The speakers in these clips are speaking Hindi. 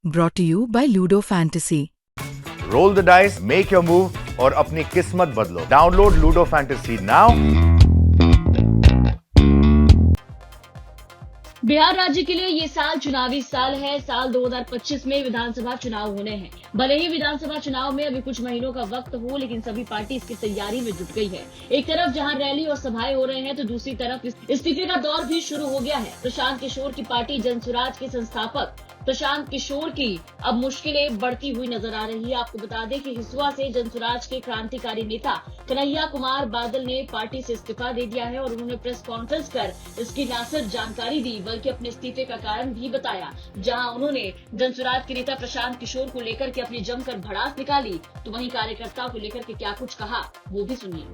Brought to you by Ludo Fantasy. Roll the dice, make your move और अपनी किस्मत बदलो। Download Ludo Fantasy now. Bihar राज्य के लिए ये साल चुनावी साल है। साल 2025 में विधानसभा चुनाव होने हैं। भले ही विधानसभा चुनाव में अभी कुछ महीनों का वक्त हो, लेकिन सभी पार्टी इसकी तैयारी में जुट गई है। एक तरफ जहां रैली और सभाएं हो रहे हैं, तो दूसरी तरफ इस्तीफे का दौर भी शुरू हो गया है। प्रशांत किशोर की पार्टी जनसुराज के संस्थापक प्रशांत किशोर की अब मुश्किलें बढ़ती हुई नजर आ रही है। आपको बता दें कि हिसुआ से जनसुराज के क्रांतिकारी नेता कन्हैया कुमार बादल ने पार्टी से इस्तीफा दे दिया है और उन्होंने प्रेस कॉन्फ्रेंस कर इसकी न सिर्फ जानकारी दी, बल्कि अपने इस्तीफे का कारण भी बताया। जहां उन्होंने जनसुराज के नेता प्रशांत किशोर को लेकर के अपनी जमकर भड़ास निकाली, तो वहीं कार्यकर्ताओं को लेकर के क्या कुछ कहा, वो भी सुनिए।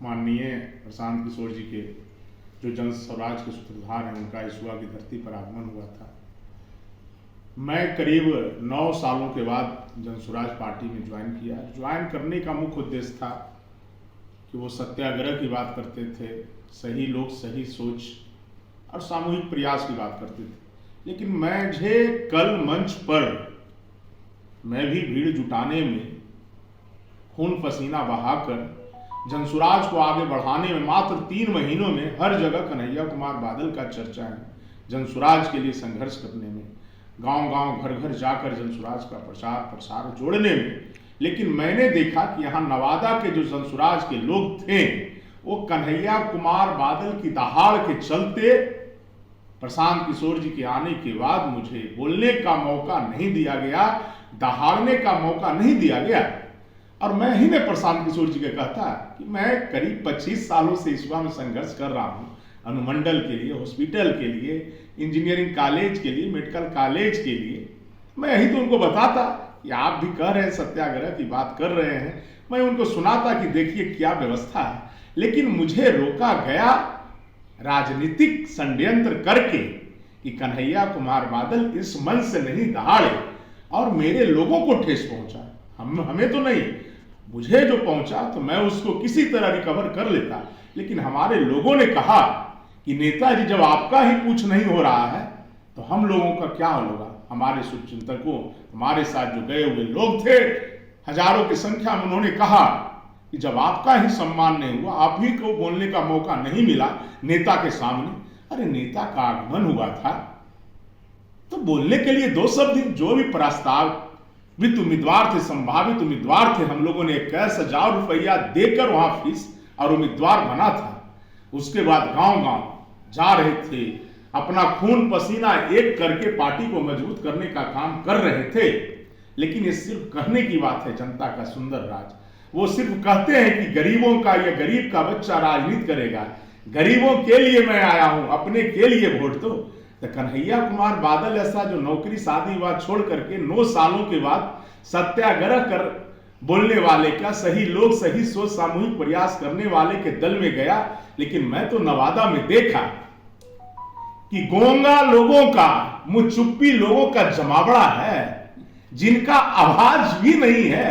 माननीय प्रशांत किशोर जी के जो जनसुराज के सूत्रधार हैं, उनका हिसुआ की धरती पर आगमन हुआ था। मैं करीब 9 सालों के बाद जनसुराज पार्टी में ज्वाइन किया। ज्वाइन करने का मुख्य उद्देश्य था कि वो सत्याग्रह की बात करते थे, सही लोग सही सोच और सामूहिक प्रयास की बात करते थे। लेकिन मुझे कल मंच पर मैं भी भीड़ जुटाने में, खून पसीना बहाकर जनसुराज को आगे बढ़ाने में मात्र 3 महीनों में हर जगह कन्हैया कुमार बादल का चर्चा है। जनसुराज के लिए संघर्ष करने में, गांव-गांव घर-घर जाकर जनसुराज का प्रचार प्रसार जोड़ने में। लेकिन मैंने देखा कि यहाँ नवादा के जो जनसुराज के लोग थे, वो कन्हैया कुमार बादल की दहाड़ के चलते प्रशांत किशोर जी के आने के बाद मुझे बोलने का मौका नहीं दिया गया, दहाड़ने का मौका नहीं दिया गया। और मैं ही ने प्रशांत किशोर जी का कहता कि मैं करीब 25 सालों से इस में संघर्ष कर रहा हूँ, अनुमंडल के लिए, हॉस्पिटल के लिए, इंजीनियरिंग कॉलेज के लिए, मेडिकल कॉलेज के लिए। मैं यही तो उनको बताता कि आप भी कह रहे हैं, सत्याग्रह की बात कर रहे हैं। मैं उनको सुनाता कि देखिए क्या व्यवस्था है। लेकिन मुझे रोका गया राजनीतिक षड्यंत्र करके कि कन्हैया कुमार बादल इस मंच से नहीं दहाड़े, और मेरे लोगों को ठेस पहुंचा। हमें तो नहीं, मुझे जो पहुंचा तो मैं उसको किसी तरह रिकवर कर लेता। लेकिन हमारे लोगों ने कहा कि नेताजी, जब आपका ही कुछ नहीं हो रहा है तो हम लोगों का क्या होगा। हमारे शुभचिंतकों, हमारे साथ जो गए हुए लोग थे हजारों की संख्या में, उन्होंने कहा कि जब आपका ही सम्मान नहीं हुआ, आप ही को बोलने का मौका नहीं मिला नेता के सामने। अरे नेता का आगमन हुआ था तो बोलने के लिए 2 शब्द, जो भी प्रस्तावित उम्मीदवार थे, संभावित उम्मीदवार थे, हम लोगों ने 21,000 रुपया देकर वहां फीस और उम्मीदवार बना था। उसके बाद गांव-गांव जा रहे थे, अपना खून पसीना एक करके पार्टी को मजबूत करने का काम कर रहे थे। लेकिन ये सिर्फ कहने की बात है, जनता का सुंदर राज। वो सिर्फ कहते हैं कि गरीबों का या गरीब का बच्चा राजनीति करेगा, गरीबों के लिए मैं आया हूं, अपने के लिए वोट दो। तो कन्हैया कुमार बादल ऐसा जो नौकरी शादी बात छोड़ करके 9 सालों के बाद सत्याग्रह कर बोलने वाले का, सही लोग सही सोच सामूहिक प्रयास करने वाले के दल में गया। लेकिन मैं तो नवादा में देखा कि गोंगा लोगों का, मुंह चुप्पी लोगों का जमावड़ा है, जिनका आवाज भी नहीं है।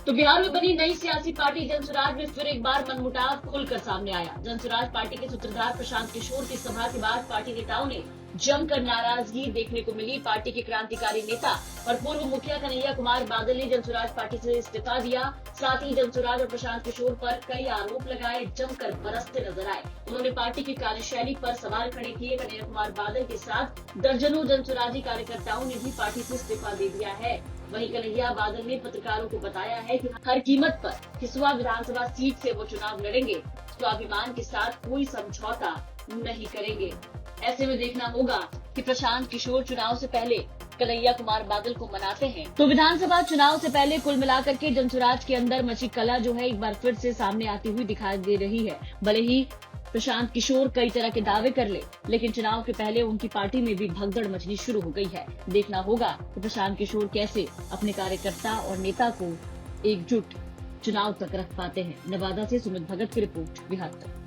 तो बिहार में बनी नई सियासी पार्टी जनसुराज में फिर एक बार मनमुटाव खुलकर सामने आया। जनसुराज पार्टी के सूत्रधार प्रशांत किशोर की सभा के बाद पार्टी नेताओं ने जमकर नाराजगी देखने को मिली। पार्टी के क्रांतिकारी नेता और पूर्व मुखिया कन्हैया कुमार बादल ने जनसुराज पार्टी से इस्तीफा दिया। साथ ही जनसुराज और प्रशांत किशोर पर कई आरोप लगाए, जमकर बरसते नजर आए। उन्होंने पार्टी की कार्यशैली पर सवाल खड़े किए। कन्हैया कुमार बादल के साथ दर्जनों जनसुराजी कार्यकर्ताओं ने भी पार्टी से इस्तीफा दे दिया है। वहीं कन्हैया बादल ने पत्रकारों को बताया है कि हर कीमत पर हिसुआ विधानसभा सीट से वो चुनाव लड़ेंगे, स्वाभिमान के साथ कोई समझौता नहीं करेंगे। ऐसे में देखना होगा कि प्रशांत किशोर चुनाव से पहले कन्हैया कुमार बादल को मनाते हैं तो विधानसभा चुनाव से पहले कुल मिलाकर के जनसुराज के अंदर मची कला जो है एक बार फिर से सामने आती हुई दिखाई दे रही है। भले ही प्रशांत किशोर कई तरह के दावे कर ले, लेकिन चुनाव के पहले उनकी पार्टी में भी भगदड़ मचनी शुरू हो गई है। देखना होगा कि प्रशांत किशोर कैसे अपने कार्यकर्ता और नेता को एकजुट चुनाव तक रख पाते हैं। नवादा से सुमित भगत की रिपोर्ट, बिहार तक।